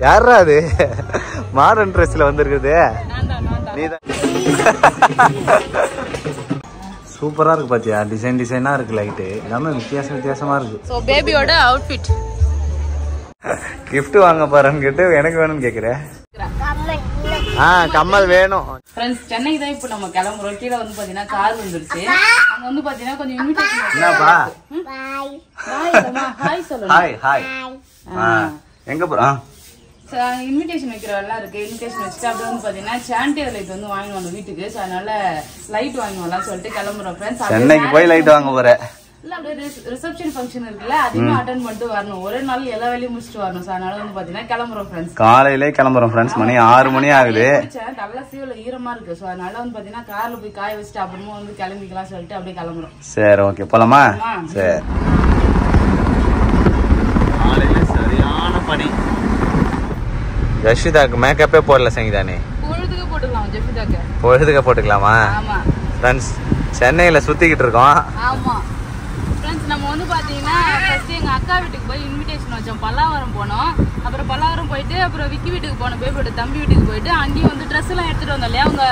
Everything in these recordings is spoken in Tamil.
யாரா அது மாடர்ன் ட்ரெஸ்ல வந்திருக்குது? நீதான். சூப்பரா இருக்கு பாத்தியா, டிசைனா இருக்கு, லைட்டு எல்லாமே வித்தியாசமா இருக்கு. சோ பேபியோட அவுட்ஃபிட். கிஃப்ட் வாங்க போறேன்னு கேட்டு எனக்கு வேணும்னு கேக்குறேன். கம்மல் வேணும். ஃப்ரெண்ட்ஸ், சென்னை தான் இப்போ நம்ம கிளம்புறோம். கீழே வந்து பாத்தீங்கன்னா கார் வந்துருச்சு. அங்க வந்து பாத்தீங்கன்னா கொஞ்சம் இன்விடேஷன். என்னப்பா? ஹாய் சொல்லுங்க. ஹாய். எங்க போறோம்? இன்விடேஷன் வைக்கிறவெல்லாம் இருக்கு. இன்விடேஷன் வச்சுட்டு அப்படியே வந்து பாத்தீங்கன்னா சாண்டியர் லைட் வந்து வாங்கி வந்தோம் வீட்டுக்கு. சோ அதனால லைட் வாங்கி வரலாம் சொல்லிட்டு கிளம்புறோம் ஃப்ரெண்ட்ஸ். சென்னைக்கு போய் லைட் வாங்க போறேன். இல்ல அப்படியே ரிசப்ஷன் ஃபங்க்ஷன் இருக்குல்ல, அதையும் அட்டெண்ட் பண்ணிட்டு வரணும். ஒரே நாள் எல்லா வேலையும் முடிச்சுட்டு வரணும். சோ அதனால வந்து பாத்தீங்கன்னா கிளம்புறோம் ஃப்ரெண்ட்ஸ். காலையிலே கிளம்புறோம் ஃப்ரெண்ட்ஸ். மணி 6 மணி ஆகுது. நல்லா சீவுல ஈரமா இருக்கு. சோ அதனால வந்து பாத்தீங்கன்னா கார்ல போய் காய வச்சுட்டு அப்புறமா வந்து கிளம்பிக்கலாம் சொல்லிட்டு அப்படியே கிளம்புறோம். சரி, ஓகே, போலாமா? சரி. காலையில சரியான பனி. ஜஷிதாக்கு மேக்கப்பே போடல சங்கீதானே. பொழுதுக்கு போட்டுக்கலாம். ஜஷிதாக்கு பொழுதுக்கு போட்டுக்கலாமா? ஆமா ஃப்ரெண்ட்ஸ், சென்னையில சுத்திக்கிட்டு இருக்கோம். ஆமா ஃப்ரெண்ட்ஸ், நம்ம வந்து பாத்தீங்கன்னா ஃபர்ஸ்ட் எங்க அக்கா வீட்டுக்கு போய் இன்விடேஷன் வச்சோம். பல்லாவரம் போனோம். அப்புறம் பல்லாவரம் போயிட்டு அப்புறம் விக்கி வீட்டுக்கு போனோம். பேபியோட தம்பி வீட்டுக்கு போயிட்டு அங்கேயும் வந்து ட்ரெஸ் எல்லாம் எடுத்துட்டு வந்தோம் இல்லையா, அவங்க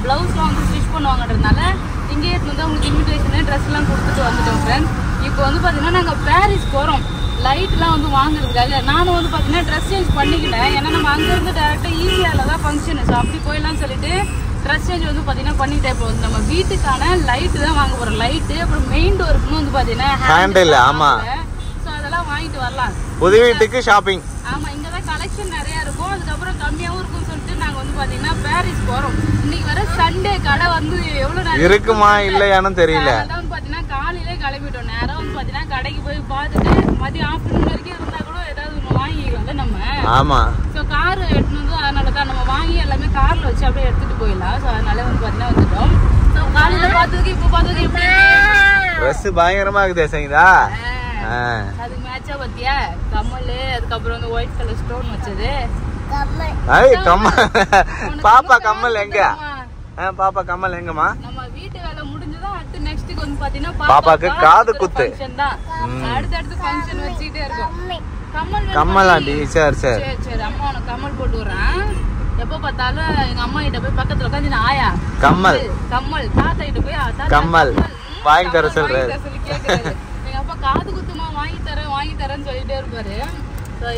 பிளவுஸ்லாம் வந்து ஸ்டிச் பண்ணுவாங்கன்றதுனால இங்கே எடுத்து வந்து அவங்களுக்கு இன்விடேஷன் ட்ரெஸ் எல்லாம் கொடுத்துட்டு வந்துட்டோம் ஃப்ரெண்ட்ஸ். இப்போ வந்து பாத்தீங்கன்னா நாங்க பாரிஸ் போறோம் லைட்லாம் வந்து வாங்குறதுக்காக. நானும் வந்து பாத்தீங்கன்னா ட்ரெஸ் சேஞ்ச் பண்ணிக்கிட்டேன். ஏன்னா நம்ம அங்கிருந்து டேரக்டா ஈஸியால தான் ஃபங்க்ஷன். ஸோ அப்படி போயிடலாம் சொல்லிட்டு ட்ரெஸ் சேஞ்ச் வந்து பாத்தீங்கன்னா பண்ணிட்டே. இப்போ வந்து நம்ம வீட்டுக்கான லைட் தான் வாங்க போறோம். லைட்டு அப்புறம் மெயின் டோருக்கு வந்து பாத்தீங்கன்னா ஹேண்டில். ஆமா, ஸோ அதெல்லாம் வாங்கிட்டு வரலாம். புது வீட்டுக்கு ஷாப்பிங். ஆமா, இங்கதான் கலெக்ஷன் நிறைய இருக்கும். அதுக்கப்புறம் கம்மியாவும் இருக்கும்னு சொல்லிட்டு நாங்க வந்து பாத்தீங்கன்னா பாரிஸ் போறோம். இன்னைக்கு வர சண்டே கடை வந்து எவ்வளவு இருக்குமா இல்லையானு தெரியல. அதான் வந்து பாத்தீங்கன்னா காலையிலே கிளம்பிட்டோம். நேரம் வந்து பாத்தீங்கன்னா கடைக்கு போய் பார்த்துட்டு மதியம் ஆஃப்டர்நூன் வரைக்கும் இருந்தா கூட ஏதாவது ஒண்ணு வாங்கிக்கலாம் நம்ம. ஆமா, ஸோ கார் எடுத்துட்டு வந்து அதனாலதான் நம்ம வாங்கி எல்லாமே கார்ல வச்சு அப்படியே எடுத்துட்டு போயிடலாம். ஸோ அதனால வந்து பாத்தீங்கன்னா வந்துட்டோம். ஸோ காலையில பார்த்ததுக்கு இப்போ பார்த்ததுக்கு எப்படி ட்ரெஸ் பயங்கரமா இருக்குது சங்கீதா. அதுக்கு மேட்சா பாத்தியா கம்மல், அதுக்கப்புறம் வந்து ஒயிட் கலர் ஸ்டோன் வச்சது. பாப்பா கம்மல் எங்க? பாப்பா கம்மல் எங்கம்மா? நம்ம வீட்டு வேலை முடிஞ்சதா அடுத்து நெக்ஸ்ட்க்கு வந்து பாத்தீங்கன்னா பாப்பாக்கு காது குத்து தான். அடுத்து ஃபங்க்ஷன் வச்சிட்டே இருக்கோம். கம்மலாண்டி. சரி சரி சரி, அம்மா உனக்கு கம்மல் போட்டு விடுறேன். எப்ப பார்த்தாலும் எங்க அம்மா கிட்ட போய் பக்கத்துல உட்காந்து ஆயா கம்மல் தாத்தா கிட்ட போய் கம்மல் வாங்கி தர சொல்றாரு. எங்க அப்பா காது குத்துமா வாங்கி தரேன்னு சொல்லிட்டே இருப்பாரு.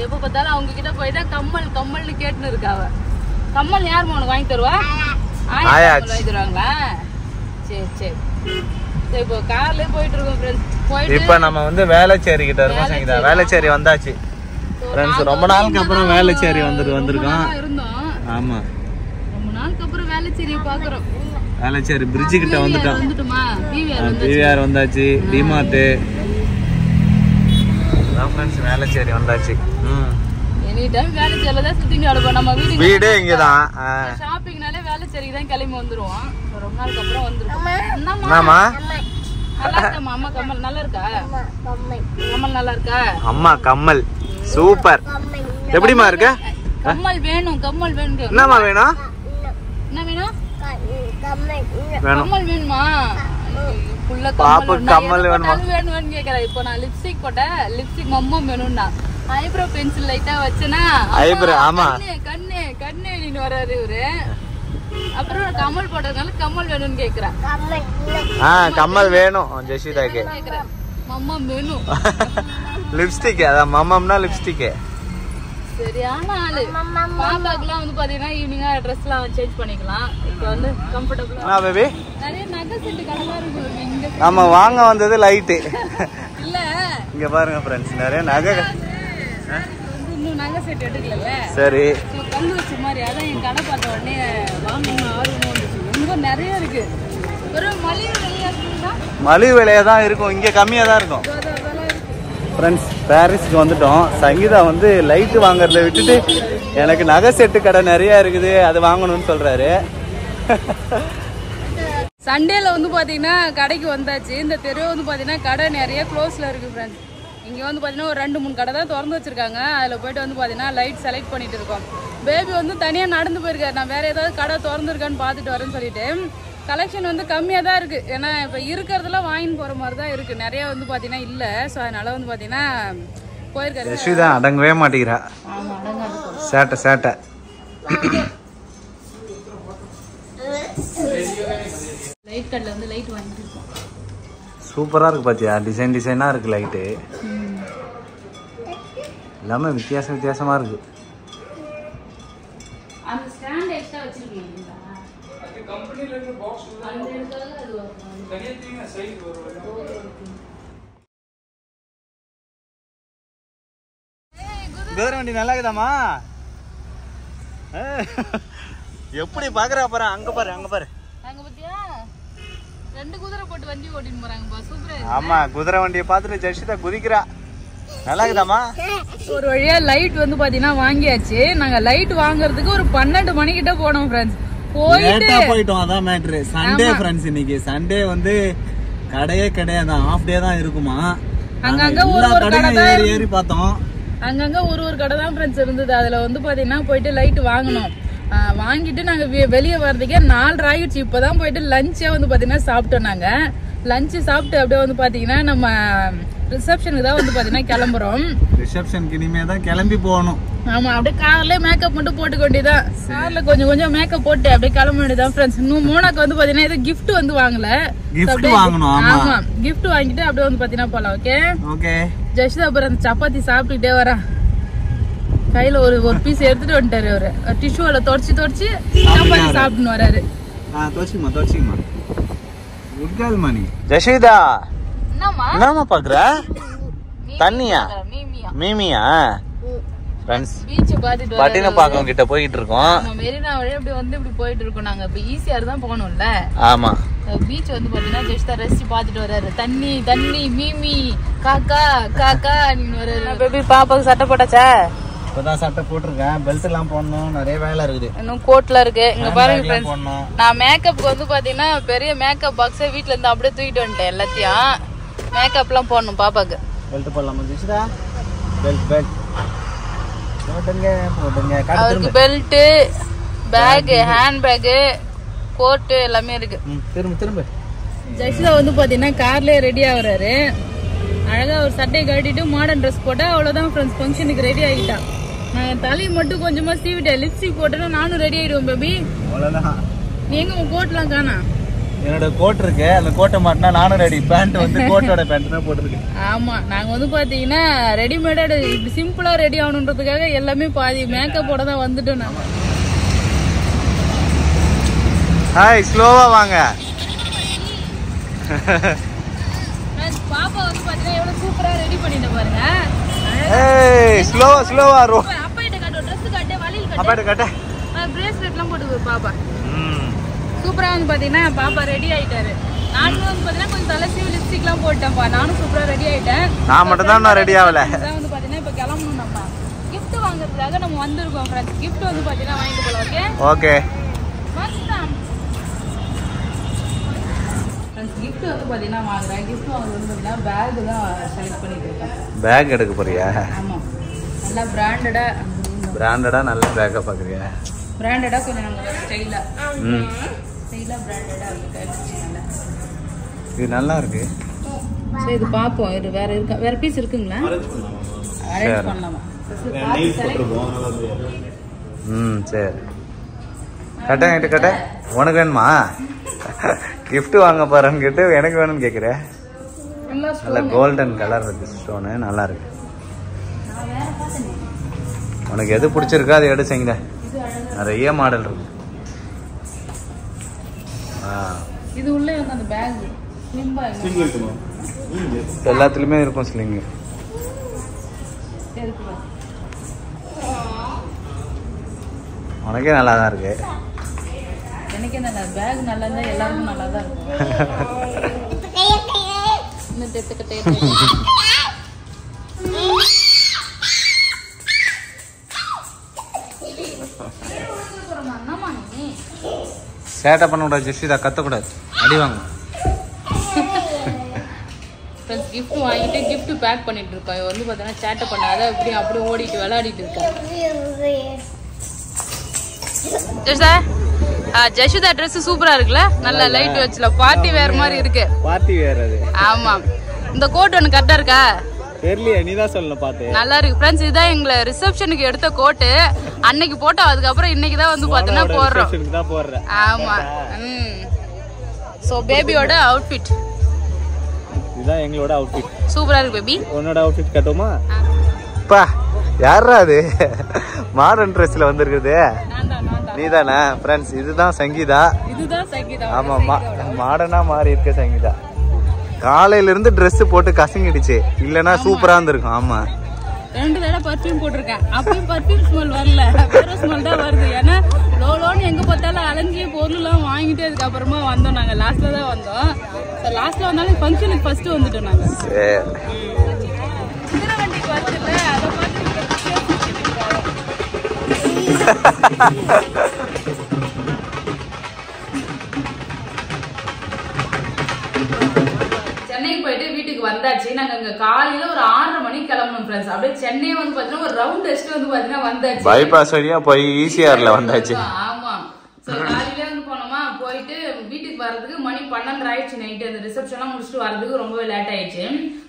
எப்ப பார்த்தாலும் அவங்க கிட்ட போயிட்டா கம்மல்னு கேட்டுன்னு இருக்காவ. கம்மல் யாருமா உனக்கு வாங்கி தருவா? ஆயா வாங்கி தருவாங்களா? சரி சரி. இப்போ கார்ல போயிட்டு இருக்கோம் ஃப்ரெண்ட்ஸ். இப்போ நம்ம வந்து வேளச்சேரி கிட்ட இருக்கோம் சங்கீதா. வேளச்சேரி வந்தாச்சு ஃப்ரெண்ட்ஸ். ரொம்ப நாளுக்கு அப்புறம் வேளச்சேரி வந்திருக்கோம். ஆமா, ரொம்ப நாளுக்கு அப்புறம் வேளச்சேரியை பாக்குறோம். வேளச்சேரி பிரிட்ஜ் கிட்ட வந்துட்டோமா? பிவிஆர் வந்தாச்சு. DMart friends. வேளச்சேரி வந்தாச்சு. எனி டைம் வேளச்சேரியில தான் சுத்திங்க நடப்போம். நம்ம வீடு இங்கதான். ஷாப்பிங்னாலே வேளச்சேரிக்கு தான் கிளம்பி வந்துருவோம். ரொம்ப நாளுக்கு அப்புறம் வந்துருக்கோம். என்னம்மா நல்லா இருக்கா? அம்மா கம்மல் நல்லா இருக்கா? கம்மல் நல்லா இருக்கா? அம்மா கம்மல் சூப்பர். எப்படிமா இருக்க? கம்மல் வேணும். என்னம்மா வேணும்? என்ன வேணும்? கம்மல் வேணுமா? பாப்பு கம்மல் வேணுமா? வேணும்னு கேக்குறேன். இப்போ நான் லிப்ஸ்டிக் போட்டேன். லிப்ஸ்டிக் மம்மம் வேணும்னா ஐப்ரோ பென்சில் லைட்டா வச்சனா ஐப்ரோ. ஆமா, கண்ணு நீங்க வராரு இவரு. அப்புறம் கம்மல் போட்டதுனால கம்மல் வேணும்னு கேக்குறேன். கம்மல் வேணும் ஜெஷிதாக்கு. மம்மம் வேணும். லிப்ஸ்டிக். அதான் மம்மம்னா லிப்ஸ்டிக். சரியான ஆளு. பாப்பாக்குலாம் வந்து பாத்தீங்கன்னா ஈவினிங்கா ட்ரெஸ்லாம் சேஞ்ச் பண்ணிக்கலாம். இப்போ வந்து கம்ஃபர்ட்டபிளா பேபி நிறைய நகை செட் கலரா இருக்கு இங்க. ஆமா, வாங்க வந்தது லைட் இல்ல. இங்க பாருங்க ஃப்ரெண்ட்ஸ், நிறைய நகை. இன்னும் நகை செட் எடுக்கல. சரி, கல்லு வச்ச மாதிரி. அதான் என் கடை பார்த்த உடனே வாங்கணும் ஆர்வம் வந்துச்சு. ரொம்ப நிறைய இருக்கு. ஒரு மலிவு விலையா தான் இருக்கும். இங்க கம்மியா தான் இருக்கும் ஃப்ரெண்ட்ஸ். பாரிஸ்க்கு வந்துட்டோம். சங்கீதா வந்து லைட்டு வாங்குறத விட்டுட்டு எனக்கு நகை செட்டு கடை நிறைய இருக்குது, அது வாங்கணும்னு சொல்றாரு. சண்டேல வந்து பாத்தீங்கன்னா கடைக்கு வந்தாச்சு. இந்த தெரு வந்து பாத்தீங்கன்னா கடை நிறைய க்ளோஸ்ல இருக்கு ஃப்ரெண்ட்ஸ். இங்க வந்து பாத்தீங்கன்னா ஒரு 2-3 கடை தான் திறந்து வச்சிருக்காங்க. அதுல போயிட்டு வந்து பாத்தீங்கன்னா லைட் செலக்ட் பண்ணிட்டு இருக்கோம். பேபி வந்து தனியா நடந்து போயிருக்காரு. நான் வேற ஏதாவது கடை திறந்துருக்கான்னு பாத்துட்டு வரேன்னு சொல்லிட்டு. கலெக்ஷன் வந்து கம்மியாக தான் இருக்குது. ஏன்னா இப்போ இருக்கிறதெல்லாம் வாங்கின்னு போகிற மாதிரி தான் இருக்குது. நிறையா வந்து பார்த்தீங்கன்னா இல்லை. ஸோ அதனால் வந்து பார்த்தீங்கன்னா போயிருக்காரு. யஷ்விதா அடங்கவே மாட்டேங்கிறா. ஆமா அடங்காது. சேட்டை லைட் கடையில் வந்து லைட் வாங்கிட்டு இருக்கோம். சூப்பராக இருக்கு பாத்தியா, டிசைனாக இருக்கு லைட்டு எல்லாமே வித்தியாசமாக இருக்கு. அந்த ஸ்டாண்ட் எக்ஸ்ட்ரா வச்சிருக்கீங்களா? அது கம்பெனில இருந்து பாக்ஸ் அந்த இடத்துல அது தனியா சைஸ் வரும். குதிரை வண்டி நல்லா இருக்குதாமா? எப்படி பாக்குறா பாரு, அங்க பாரு அங்க பாத்தியா 2 குதிரை போட்டு வண்டி ஓட்டிட்டு போறாங்கப்பா. சூப்பரா இருக்கு. ஆமா, குதிரை வண்டியை பார்த்துட்டு ஜெர்ஷிதா குதிக்கிறா. நல்லா இருக்குதாமா? ஒரு வழியா லைட் வந்து பாத்தீங்கன்னா வாங்கியாச்சு. நாங்க லைட் வாங்குறதுக்கு ஒரு 12 மணிக்கிட்ட போனோம் ஃப்ரெண்ட்ஸ். போயிட்டோம். அதான் மேட்ரு. சண்டே ஃப்ரெண்ட்ஸ், இன்னைக்கு சண்டே வந்து கடையே கிடையாது, ஆஃப் டே தான் இருக்குமா. அங்கங்க ஒரு கடை ஏறி பார்த்தோம். அங்கங்க ஒரு கடை தான் ஃப்ரெண்ட்ஸ் இருந்தது. அதுல வந்து பாத்தீங்கன்னா போயிட்டு லைட் வாங்கினோம். வாங்கிட்டு நாங்க வெளியே வர்றதுக்கே 4 ஆயிடுச்சு. இப்பதான் போயிட்டு லஞ்சே வந்து பாத்தீங்கன்னா சாப்பிட்டோம். நாங்க லஞ்சு சாப்பிட்டு அப்படியே வந்து பாத்தீங்கன்னா நம்ம ரிசப்ஷனுக்கு தான் வந்து பாத்தீங்கன்னா கிளம்புறோம். ரிசப்ஷனுக்கு இனிமே தான் கிளம்பி போகணும். ஆமா, அப்படியே கார்ல மேக்கப் மட்டும் போட்டுக்க வேண்டியதான். கார்ல கொஞ்சம் மேக்கப் போட்டு அப்படியே கிளம்ப வேண்டியதான் ஃப்ரெண்ட்ஸ். இன்னும் மோனாக்கு வந்து பாத்தீங்கன்னா இது கிஃப்ட் வந்து வாங்கல. கிஃப்ட் வாங்கணும். ஆமா, கிஃப்ட் வாங்கிட்டு அப்படியே வந்து பாத்தீங்கன்னா போலாம். ஓகே. ஜெர்ஷிதா அப்புறம் அந்த சப்பாத்தி சாப்பிட்டுட்டே வரா. கையில ஒரு பீஸ் எடுத்துட்டு வந்துட்டாரு. அவரு டிஷ்யூல தொடச்சி சப்பாத்தி சாப்பிட்டுன்னு வராரு. தோச்சிமா குட் கேர்ள் மணி. ஜெர்ஷிதா என்னமா பாக்குற? தண்ணியா? மீமியா? ஃப்ரெண்ட்ஸ், பீச் பாத்துட்டு பட்டின பாக்கம் கிட்ட போயிட்டு இருக்கோம். மெரினா வழியா இப்படி வந்து இப்படி போயிட்டு இருக்கோம். நாங்க இப்ப ஈஸியார் தான் போகணும்ல. ஆமா, பீச் வந்து பாத்தீங்கன்னா ஜெர்ஷிதா ரசிச்சு பாத்துட்டு வர்றாரு. தண்ணி மீமி காக்கா நீங்க வர்றாரு. பேபி பாப்பாக்கு சட்டை போட்டாச்சா? இப்பதான் சட்டை போட்டிருக்கேன். பெல்ட் எல்லாம் போடணும், நிறைய வேலை இருக்குது. இன்னும் கோட்ல இருக்கு. இங்க பாருங்க ஃப்ரெண்ட்ஸ், நான் மேக்கப்புக்கு வந்து பாத்தீங்கன்னா பெரிய மேக்கப் பாக்ஸே வீட்ல இருந்து அப்படியே தூக்கிட்டு வந்துட்டேன். எல்லாத்தையும் மேக்கப் எல்லாம் போடணும் பாப்பாக்கு. பெல்ட் போடலாமா ஜெர்ஷிதா? பெல்ட் போடுங்க. அவருக்கு belt, bag, hand bag, coat எல்லாமே இருக்கு. திரும்ப ஜெர்ஷிதா வந்து பாத்தீங்கன்னா கார்லயே ரெடி ஆகுறாரு. அழகா ஒரு சட்டையை கட்டிட்டு மாடர்ன் ட்ரெஸ் போட்டா அவ்வளவுதான் ஃப்ரெண்ட்ஸ், ஃபங்க்ஷனுக்கு ரெடி ஆகிட்டான். நான் என் தலையை மட்டும் கொஞ்சமா சீவிட்டேன். லிப்ஸ்டிக் போட்டேன்னா நானும் ரெடி ஆயிடுவேன் பேபி. அவ்வளவுதான். நீங்க உங்க கோட்லாம் காணா? என்னோட கோட் இருக்கு, அந்த கோட்டை மாட்டினா நானும் ரெடி. பேண்ட் வந்து கோட்டோட பேண்ட் தான் போட்டுருக்கு. ஆமா, நாங்க வந்து பாத்தீங்கன்னா ரெடிமேடா இப்படி சிம்பிளா ரெடி ஆகணுன்றதுக்காக எல்லாமே பாதி மேக்கப்போட தான் வந்துட்டோம். நாங்க ஹாய், ஸ்லோவா வாங்க. பாப்பா வந்து பாத்தீங்கன்னா எவ்வளவு சூப்பரா ரெடி பண்ணிட்டு பாருங்க. ஏய், ஸ்லோவா ரோ. அப்பாயிட்ட காட்டு, Dress காட்டு, வளையல் காட்டு. அப்பாயிட்ட காட்டு. பிரேஸ்லெட்லாம் போட்டு பாப்பா. சூப்பரா வந்து பாத்தீங்கன்னா பாப்பா ரெடி ஆயிட்டாரு. நானும் வந்து பாத்தீங்கன்னா கொஞ்சம் தலை சீவி லிப்ஸ்டிக்லாம் போட்டேன்ப்பா. நானும் சூப்பரா ரெடி ஆயிட்டேன். நான் மட்டும் தான் ரெடி ஆகல. வந்து பாத்தீங்கன்னா இப்ப கிளம்பணும். நம்ம gift வாங்குறதுக்காக நம்ம வந்திருக்கோம் ஃப்ரெண்ட்ஸ். gift வந்து பாத்தீங்கன்னா வாங்கிட்டு போலாம். ஓகே gift வந்து பாத்தீங்கன்னா வாங்குறேன். gift வாங்குறது வந்து பேக் தான் செலக்ட் பண்ணிட்டு இருக்கேன். பேக் எடுக்க போறியா? ஆமா, நல்லா பிராண்டடா நல்ல பேக்கா பாக்குறியா? பிராண்டடா கொஞ்சம் நம்ம ஸ்டைலா பிராண்டடா நல்லா. இது நல்லா இருக்கு. சரி, இது பாப்போம். இது வேற பீஸ் இருக்குங்களா? அரேஞ்ச் பண்ணலாமா? சரி, கட்ட உனக்கு வேணுமா? கிஃப்ட் வாங்க போறேன்னு கேட்டு எனக்கு வேணும்னு கேக்குற. நல்ல கோல்டன் கலர் இருக்கு ஸ்டோனு, நல்லா இருக்கு. உனக்கு எது பிடிச்சிருக்கோ அதை எடுச்சீங்க. நிறைய மாடல் இருக்கு. இது உள்ள அந்த பேக் ஸ்லிம்பா இருக்குமா? எல்லாத்துலயுமே இருக்கும் ஸ்லிங். உனக்கே நல்லா தான் இருக்கு. எனக்கே நல்லா பேக் நல்லா இருந்தா எல்லாருக்கும் நல்லா தான் இருக்கும். சேட்டை பண்ணக்கூடாது ஜெர்ஷிதா, கத்தக்கூடாது, அடி வாங்க. கிஃப்ட் வாங்கிட்டு கிஃப்ட் பேக் பண்ணிட்டு இருக்கோம். வந்து பார்த்தீங்கன்னா சேட்டை பண்ணாத, அப்படியே ஓடிட்டு விளையாடிட்டு இருக்கேன். ஜெர்ஷிதா ட்ரெஸ் சூப்பரா இருக்குல்ல, நல்ல லைட் வச்சுல பார்ட்டி வேர் மாதிரி இருக்கு. பார்ட்டி வேர் அது. ஆமா, இந்த கோட் ஒன்று கரெக்டா இருக்கா? தெரியலையே, நீதான் சொல்லணும் பார்த்து. நல்லா இருக்கு ஃப்ரெண்ட்ஸ். இதுதான் எங்களை ரிசப்ஷனுக்கு எடுத்த கோட்டு. அன்னைக்கு போட்டோம், அதுக்கப்புறம் இன்னைக்கு தான் வந்து பாத்தீங்கன்னா போடுறோம். ஆமா. சோ பேபியோட அவுட்ஃபிட் இதுதான் எங்களோட அவுட்ஃபிட். சூப்பரா இருக்கு பேபி. உன்னோட அவுட்ஃபிட் கட்டுமா? பா யாரா அது மாடர்ன் ட்ரெஸ்ல வந்திருக்குது? நீதானே ஃப்ரெண்ட்ஸ்? இதுதான் சங்கீதா. ஆமா, மாடர்னா மாறி இருக்க சங்கீதா. காலையில இருந்து ட்ரெஸ் போட்டு கசங்கிடுச்சு, இல்லனா சூப்பரா இருந்திருக்கும். ஆமா, 2 தடவை பர்ஃபியூம் போட்டிருக்கேன், அப்பயும் பர்ஃபியூம் ஸ்மெல் வரல, வேற ஸ்மெல் தான் வருது. ஏன்னா லோலோன்னு எங்க பார்த்தாலும் அலைஞ்சி பொருள்லாம் வாங்கிட்டு அதுக்கப்புறமா வந்தோம். நாங்க லாஸ்ட்ல தான் வந்தோம். லாஸ்ட்ல வந்தாலும் ஃபங்க்ஷனுக்கு ஃபர்ஸ்ட் வந்துட்டோம் நாங்க. குதிரை வண்டிக்கு வரதுல அதை பார்த்து சென்னைக்கு போயிட்டு வீட்டுக்கு வந்தாச்சு. நாங்க இங்க காலையில ஒரு 6:30 மணிக்கு கிளம்பணும் ஃப்ரெண்ட்ஸ். அப்படியே சென்னை வந்து பாத்தீங்கன்னா ஒரு ரவுண்ட் அடிச்சுட்டு வந்து பாத்தீங்கன்னா வந்தாச்சு. பைபாஸ் வழியா போய் ஈசிஆர்ல வந்தாச்சு. ஆமா, காலையில வந்து போனோமா, போயிட்டு வீட்டுக்கு வர்றதுக்கு மணி 12:30 ஆயிடுச்சு நைட்டு. அந்த ரிசப்ஷன்லாம் முடிச்சுட்டு வர்றதுக்கு ரொம்பவே லேட் ஆயிடுச்சு.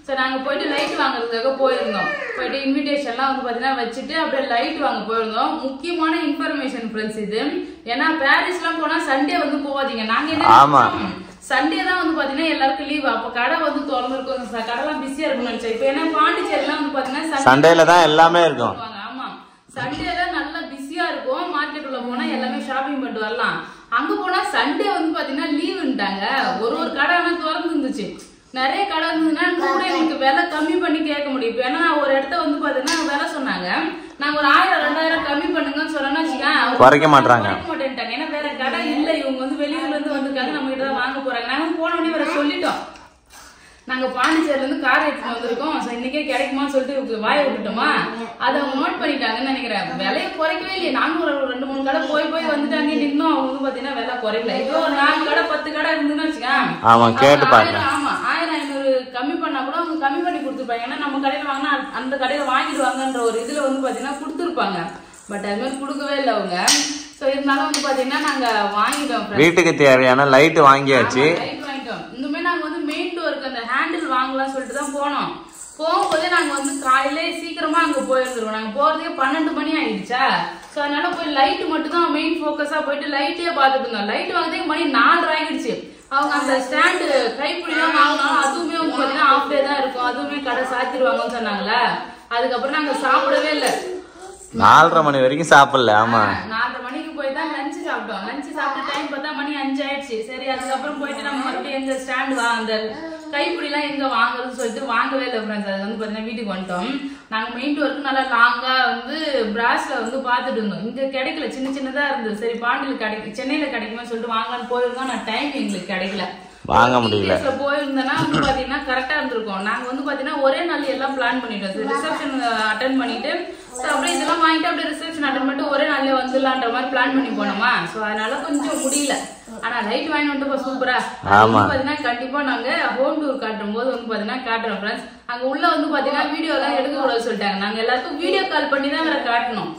சோ நாங்க போயிட்டு லைட் வாங்குறதுக்காக போயிருந்தோம். போயிட்டு இன்விடேஷன்லாம் வந்து பாத்தீங்கன்னா வச்சுட்டு அப்படியே லைட் வாங்க போயிருந்தோம். முக்கியமான இன்ஃபர்மேஷன் ஃப்ரெண்ட்ஸ் இது. ஏன்னா பாரிஸ்லாம் போனா சண்டே வந்து போவாதீங்க. நாங்க என்ன சண்டே தான் வந்து பாத்தீங்கன்னா எல்லாருக்கும் லீவ். அப்ப கடை வந்து திறந்துருக்கும், கடைலாம் பிஸியா இருக்கும்னு நினைச்சேன். இப்ப ஏன்னா பாண்டிச்சேரிலாம் வந்து பாத்தீங்கன்னா சண்டேல தான் எல்லாமே இருக்கும். ஆமா, சண்டேல நல்லா பிஸியா இருக்கும். மார்க்கெட் உள்ள போனா எல்லாமே ஷாப்பிங் பண்ணிட்டு வரலாம். அங்க போனா சண்டே வந்து பாத்தீங்கன்னா லீவுன்ட்டாங்க. ஒரு கடை திறந்து இருந்துச்சு. நிறைய கடை இருந்ததுன்னா கூட எனக்கு விலை கம்மி பண்ணி கேட்க முடியும். ஏன்னா ஒரு இடத்த வந்து பாத்தீங்கன்னா விலை சொன்னாங்க, நாங்க ஒரு 1000-2000 கம்மி பண்ணுங்கன்னு சொன்னா குறைக்க மாட்டாங்க. ஏன்னா வேற கடை இல்ல, இவங்க வந்து வெளியூர்ல இருந்து வந்திருக்காங்க, நம்ம கிட்ட தான் வாங்க போறாங்க. நாங்க போன உடனே வேற சொல்லிட்டோம், நாங்க பாண்டிச்சேரில இருந்து கார் எடுத்துட்டு வந்திருக்கோம், இன்னைக்கே கிடைக்குமான்னு சொல்லிட்டு வாய விட்டுட்டோமா. அதை அவங்க நோட் பண்ணிட்டாங்கன்னு நினைக்கிறேன். விலையை குறைக்கவே இல்லையே. நானும் ஒரு 2-3 கடை போய் வந்துட்டாங்க, இன்னும் அவங்க வந்து பாத்தீங்கன்னா விலை குறைக்கல. இதோ ஒரு 4 கடை 10 கடை இருந்துன்னு வச்சுக்கோங்க. ஆமா, 1500 கம்மி பண்ணா கூட அவங்க கம்மி பண்ணி கொடுத்துருப்பாங்க. ஏன்னா நம்ம கடையில வாங்கினா அந்த கடையில வாங்கிடுவாங்கன்ற ஒரு இதுல வந்து பாத்தீங்கன்னா கொடுத்துருப்பாங்க. பட் அது மாதிரி கொடுக்கவே இல்லை அவங்க. சோ இருந்தாலும் வந்து பாத்தீங்கன்னா நாங்க வாங்கிட்டோம். வீட்டுக்கு தேவையான லைட் வாங்கியாச்சு. இன்னுமே நாங்க வந்து மெயின் டோருக்கு அந்த ஹேண்டில் வாங்கலாம் சொல்லிட்டு தான் போனோம். போகும்போதே நாங்க வந்து காலையிலே சீக்கிரமா அங்க போயிருந்துருவோம். நாங்க போறதுக்கே 12 மணி ஆயிடுச்சா. சோ அதனால போய் லைட் மட்டும் தான் மெயின் போக்கஸா போயிட்டு லைட்டே பாத்துட்டு இருந்தோம். லைட் வாங்குறதுக்கு மணி 4:30 ஆயிடுச்சு. அவங்க அந்த ஸ்டாண்டு கைப்பிடிலாம் வாங்கினாலும் அதுவுமே வந்து பாத்தீங்கன்னா ஆஃப் டே தான் இருக்கும், அதுவுமே கடை சாத்திடுவாங்கன்னு சொன்னாங்கல்ல. அதுக்கப்புறம் நாங்க சாப்பிடவே இல்லை. 4:30 மணி வரைக்கும் சாப்பிடல. ஆமா, 4:30 மணிக்கு போய் தான் லஞ்ச் சாப்பிட்டோம். லஞ்ச் சாப்பிட்டு டைம் பார்த்தா மணி 5 ஆயிடுச்சு. சரி, அதுக்கப்புறம் போயிட்டு நம்ம மறுபடியும் எங்க ஸ்டாண்ட் அந்த கைப்பிடி எல்லாம் எங்க வாங்குறதுன்னு சொல்லிட்டு வாங்கவே இல்லை ஃப்ரெண்ட்ஸ். அது வந்து பாத்தீங்கன்னா வீட்டுக்கு வந்துட்டோம். நாங்க மெயின் டோருக்கு நல்லா லாங்கா வந்து பிராஸ்ல வந்து பாத்துட்டு இருந்தோம். இங்க கிடைக்கல, சின்னதா இருந்தது. சரி பாண்டியில கிடைக்கும், சென்னையில கிடைக்குமே சொல்லிட்டு வாங்கலான்னு போயிருந்தோம். நான் டைம் எங்களுக்கு கிடைக்கல, வாங்க முடியல. போயிருந்தேன்னா வந்து பாத்தீங்கன்னா கரெக்டா இருந்திருக்கும். நாங்க வந்து பாத்தீங்கன்னா ஒரே நாள் எல்லாம் பிளான் பண்ணிட்டோம். ரிசப்ஷன் அட்டென்ட் பண்ணிட்டு அப்படியே இதெல்லாம் வாங்கிட்டு அப்படியே ரிசப்ஷன் அட்டென்ட் பண்ணிட்டு ஒரே நாள்லயே வந்துடலான்ற மாதிரி பிளான் பண்ணி போனோமா. சோ அதனால கொஞ்சம் முடியல. ஆனா லைட் வாங்கி வந்துட்டு சூப்பரா பாத்தீங்கன்னா கண்டிப்பா நாங்க ஹோம் டூர் காட்டும் போது வந்து பாத்தீங்கன்னா காட்டுறோம் ஃப்ரெண்ட்ஸ். அங்க உள்ள வந்து பாத்தீங்கன்னா வீடியோ எல்லாம் எடுக்க கூடாது சொல்லிட்டாங்க. நாங்க எல்லாருக்கும் வீடியோ கால் பண்ணி தான் வேற காட்டணும்.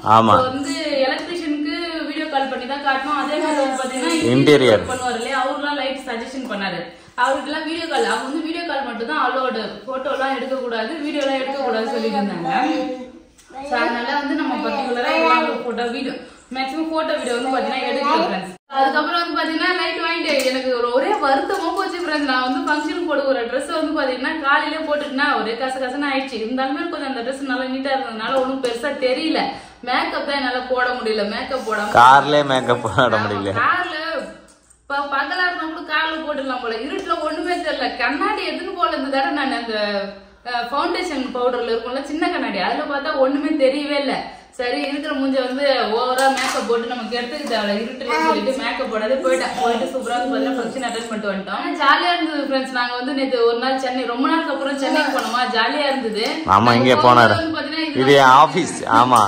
வந்து எலக்ட்ரிஷியனுக்கு வீடியோ கால் பண்ணி தான் காட்டணும். அதே மாதிரி வந்து பாத்தீங்கன்னா இன்டீரியர் பண்ணுவாரு இல்லையா, அவருலாம் லைட் சஜஷன் பண்ணாரு. அவருக்கு எல்லாம் வீடியோ கால், அவங்க வந்து வீடியோ கால் மட்டும் தான் அலோடு, போட்டோ எல்லாம் எடுக்க கூடாது, வீடியோ எல்லாம் எடுக்க கூடாது சொல்லிட்டு இருந்தாங்க. அதனால வந்து நம்ம பர்டிகுலரா photo video maximum photo video வந்து பாத்தீங்கன்னா எடுக்கலாம். அதுக்கப்புறம் வந்து பாத்தீங்கன்னா லைட் வாங்கிட்டு எனக்கு ஒரே வருத்தமா போச்சு ஃப்ரெண்ட்ஸ். நான் வந்து ஃபங்க்ஷனுக்கு போட ஒரு ட்ரெஸ் வந்து பாத்தீங்கன்னா காலையில போட்டுட்டுனா ஒரே கசகசன்னு ஆயிடுச்சு. இருந்தாலுமே கொஞ்சம் அந்த ட்ரெஸ் நல்லா நீட்டா இருந்ததுனால ஒன்னும் பெருசா தெரியல. மேக்கப் தான் என்னால போட முடியல. மேக்கப் போடாம கார்ல மேக்கப் போட முடியல. கார்ல பகலா இருந்தா கூட கார்ல போட்டுடலாம் போல, இருட்டுல ஒண்ணுமே தெரியல. கண்ணாடி எதுன்னு போல இருந்ததாட நான் அந்த ஃபவுண்டேஷன் பவுடர்ல இருக்கும்ல சின்ன கண்ணாடி, அதுல பார்த்தா ஒண்ணுமே தெரியவே இல்லை. சரி இருக்கிற மூஞ்ச வந்து ஓவரா மேக்கப் போட்டு நமக்கு எடுத்துக்கிட்டு அவளை இருட்டுன்னு சொல்லிட்டு மேக்கப் போடாதே போயிட்டேன். போயிட்டு சூப்பரா வந்து ஃபங்க்ஷன் அட்டென்ட் பண்ணிட்டு வந்துட்டோம். ஜாலியா இருந்தது ஃப்ரெண்ட்ஸ். நாங்க வந்து நேற்று ஒரு நாள் சென்னை, ரொம்ப நாளுக்கு அப்புறம் சென்னைக்கு போனோமா, ஜாலியா இருந்தது. ஆமா, இங்க போனாரு இது ஆபீஸ். ஆமா,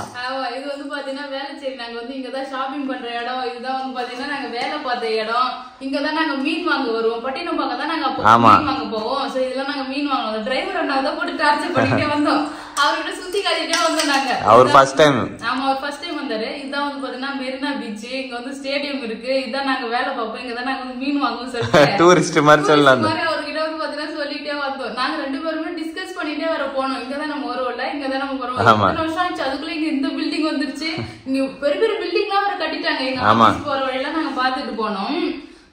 இது வந்து பாத்தீங்கன்னா வேலைச்சேரி. நாங்க வந்து இங்கதான் ஷாப்பிங் பண்ற இடம். இதுதான் வந்து பாத்தீங்கன்னா நாங்க வேலை பார்த்த இடம். இங்கதான் நாங்க மீன் வாங்க வருவோம். பட்டினப்பாக்கம் தான் நாங்க மீன் வாங்க போவோம். சோ இதெல்லாம் நாங்க மீன் வாங்குவோம். டிரைவர் அண்ணாதான் போட்டு டார்ச்சர் பண்ணிட்டே வந்தோம். அவர்கிட்ட சுத்தி காட்டிட்டே வந்தோம் நாங்க. அவர் ஃபர்ஸ்ட் டைம். ஆமா, அவர் ஃபர்ஸ்ட் டைம் வந்தாரு. இதான் வந்து பாத்தீங்கன்னா மெரினா பீச். இங்க வந்து ஸ்டேடியம் இருக்கு. இதான் நாங்க வேலை பார்ப்போம். இங்கதான் நாங்க வந்து மீன் வாங்குவோம் சொல்லிட்டு டூரிஸ்ட் மாதிரி சொல்லலாம். அவர்கிட்ட வந்து பாத்தீங்கன்னா சொல்லிட்டே வந்தோம். நாங்க 2 பேருமே டிஸ்கஸ் பண்ணிட்டே வர போனோம். இங்கதான் நம்ம வருவோம்ல, இங்கதான் நம்ம வருவோம். 2 வருஷம் ஆச்சு. அதுக்குள்ள இங்க இந்த பில்டிங் வந்துருச்சு. இங்க பெரிய பெரிய பில்டிங் எல்லாம் வேற கட்டிட்டாங்க. எங்க ஆபீஸ் போற வழியில நாங்க பாத்துட்டு போனோம்.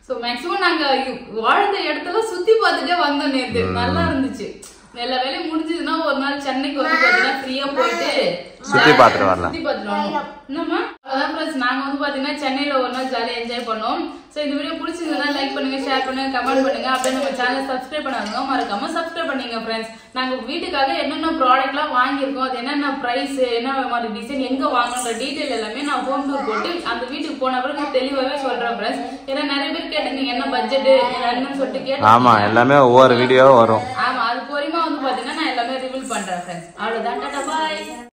சோ மேக்ஸிமம் நாங்க வாழ்ந்த இடத்துல சுத்தி பார்த்துட்டே வந்தோம். நேத்து நல்லா இருந்துச்சு. எல்லா வேலையும் முடிஞ்சதுன்னா ஒரு நாள் சென்னைக்கு வந்து பாத்தீங்கன்னா ஃப்ரீயா போயிட்டு சுத்தி பாத்துட்டு வரலாம். என்னமா அதான் ஃப்ரெண்ட்ஸ், நாங்க வந்து பாத்தீங்கன்னா சென்னையில ஒரு நாள் ஜாலியா என்ஜாய் பண்ணோம். சோ இந்த வீடியோ பிடிச்சிருந்தா லைக் பண்ணுங்க, ஷேர் பண்ணுங்க, கமெண்ட் பண்ணுங்க. அப்படியே நம்ம சேனல் சப்ஸ்கிரைப் பண்ணாதவங்க மறக்காம சப்ஸ்கிரைப் பண்ணீங்க ஃப்ரெண்ட்ஸ். நாங்க வீட்டுக்காக என்னென்ன ப்ராடக்ட் எல்லாம் வாங்கியிருக்கோம், அது என்னென்ன பிரைஸ், என்ன மாதிரி டிசைன், எங்க வாங்கணுன்ற டீடைல் எல்லாமே நான் ஹோம் டூர் போட்டு அந்த வீட்டுக்கு போன பிறகு தெளிவாவே சொல்றேன் ஃப்ரெண்ட்ஸ். ஏன்னா நிறைய பேர் கேட்டுருந்தீங்க என்ன பட்ஜெட் என்னன்னு சொல்லிட்டு கேட்டு. ஆமா, எல்லாமே ஒவ்வொரு வீடியோ வரும்.